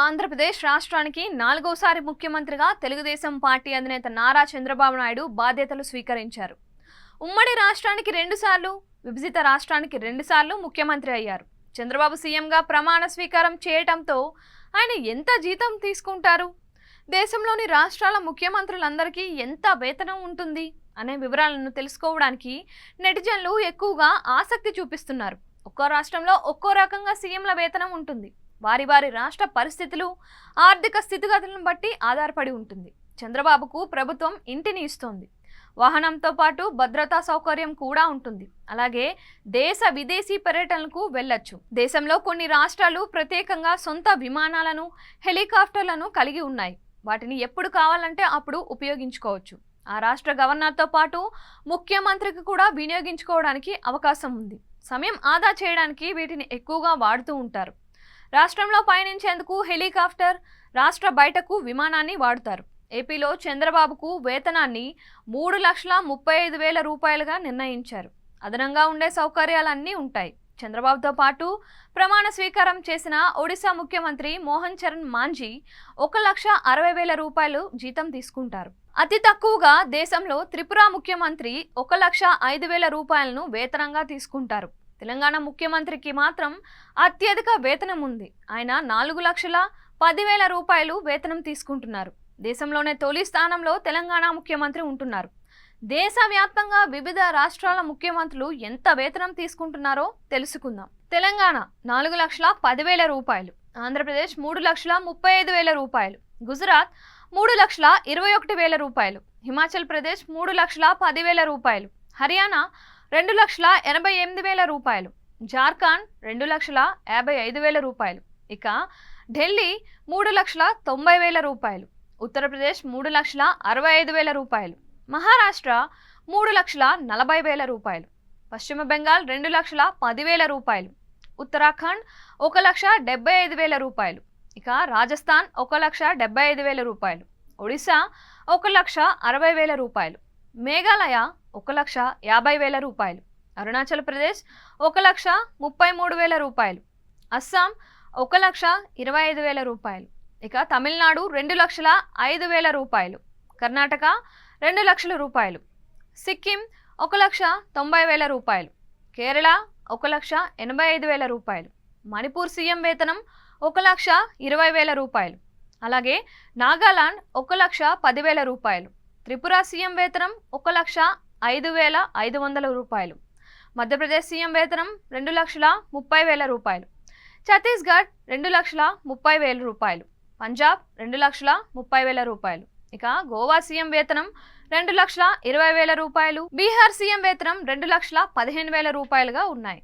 ఆంధ్రప్రదేశ్ రాష్ట్రానికి నాలుగోసారి ముఖ్యమంత్రిగా తెలుగుదేశం పార్టీ అధినేత నారా చంద్రబాబు నాయుడు బాధ్యతలు స్వీకరించారు. ఉమ్మడి రాష్ట్రానికి 2 సార్లు, విభజిత రాష్ట్రానికి 2 సార్లు ముఖ్యమంత్రి అయ్యారు. చంద్రబాబు సీఎంగా ప్రమాణ స్వీకారం చేయటంతో ఆయన ఎంత జీతం తీసుకుంటారు, దేశంలోని రాష్ట్రాల ముఖ్యమంత్రులందరికీ ఎంత వేతనం ఉంటుంది అనే వివరాలను తెలుసుకోవడానికి నెటిజన్లు ఎక్కువగా ఆసక్తి చూపిస్తున్నారు. ఒక్కో రాష్ట్రంలో ఒక్కో రకంగా సీఎంల వేతనం ఉంటుంది. వారి వారి రాష్ట్ర పరిస్థితులు, ఆర్థిక స్థితిగతులను బట్టి ఆధారపడి ఉంటుంది. చంద్రబాబుకు ప్రభుత్వం ఇంటిని ఇస్తోంది. వాహనంతో పాటు భద్రతా సౌకర్యం కూడా ఉంటుంది. అలాగే దేశ విదేశీ పర్యటనలకు వెళ్ళొచ్చు. దేశంలో కొన్ని రాష్ట్రాలు ప్రత్యేకంగా సొంత విమానాలను, హెలికాప్టర్లను కలిగి ఉన్నాయి. వాటిని ఎప్పుడు కావాలంటే అప్పుడు ఉపయోగించుకోవచ్చు. ఆ రాష్ట్ర గవర్నర్తో పాటు ముఖ్యమంత్రికి కూడా వినియోగించుకోవడానికి అవకాశం ఉంది. సమయం ఆదా చేయడానికి వీటిని ఎక్కువగా వాడుతూ ఉంటారు. రాష్ట్రంలో పయనించేందుకు హెలికాప్టర్, రాష్ట్ర బయటకు విమానాన్ని వాడుతారు. ఏపీలో చంద్రబాబుకు వేతనాన్ని 3,35,000 రూపాయలుగా నిర్ణయించారు. అదనంగా ఉండే సౌకర్యాలన్నీ ఉంటాయి. చంద్రబాబుతో పాటు ప్రమాణ స్వీకారం చేసిన ఒడిశా ముఖ్యమంత్రి మోహన్ చరణ్ మాంఝీ 1,60,000 రూపాయలు జీతం తీసుకుంటారు. అతి తక్కువగా దేశంలో త్రిపుర ముఖ్యమంత్రి 1,05,000 రూపాయలను వేతనంగా తీసుకుంటారు. తెలంగాణ ముఖ్యమంత్రికి మాత్రం అత్యధిక వేతనం ఉంది. ఆయన 4,10,000 రూపాయలు వేతనం తీసుకుంటున్నారు. దేశంలోనే తొలి స్థానంలో తెలంగాణ ముఖ్యమంత్రి ఉంటున్నారు. దేశవ్యాప్తంగా వివిధ రాష్ట్రాల ముఖ్యమంత్రులు ఎంత వేతనం తీసుకుంటున్నారో తెలుసుకుందాం. తెలంగాణ 4,10,000 రూపాయలు, ఆంధ్రప్రదేశ్ 3,35,000 రూపాయలు, గుజరాత్ 3,21,000 రూపాయలు, హిమాచల్ ప్రదేశ్ 3,10,000 రూపాయలు, హర్యానా 2,88,000 రూపాయలు, జార్ఖండ్ 2,55,000 రూపాయలు, ఇక ఢిల్లీ 3,90,000 రూపాయలు, ఉత్తరప్రదేశ్ 3,65,000 రూపాయలు, మహారాష్ట్ర 3,40,000 రూపాయలు, పశ్చిమ బెంగాల్ 2,10,000 రూపాయలు, ఉత్తరాఖండ్ 1,75,000 రూపాయలు, ఇక రాజస్థాన్ 1,75,000 రూపాయలు, ఒడిశా 1,60,000 రూపాయలు, మేఘాలయ 1,50,000 రూపాయలు, అరుణాచల్ ప్రదేశ్ 1,33,000 రూపాయలు, అస్సాం 1,25,000 రూపాయలు, ఇక తమిళనాడు 2,05,000 రూపాయలు, కర్ణాటక 2 లక్షల రూపాయలు, సిక్కిం 1,90,000 రూపాయలు, కేరళ 1,85,000 రూపాయలు, మణిపూర్ సీఎం వేతనం 1,20,000 రూపాయలు, అలాగే నాగాలాండ్ 1,10,000 రూపాయలు, త్రిపుర సీఎం వేతనం 1,05,500 రూపాయలు, మధ్యప్రదేశ్ సీఎం వేతనం 2,30,000 రూపాయలు, ఛత్తీస్గఢ్ 2,30,000 రూపాయలు, పంజాబ్ 2,30,000 రూపాయలు, ఇక గోవా సీఎం వేతనం 2,20,000 రూపాయలు, బీహార్ సీఎం వేతనం 2,15,000 రూపాయలుగా ఉన్నాయి.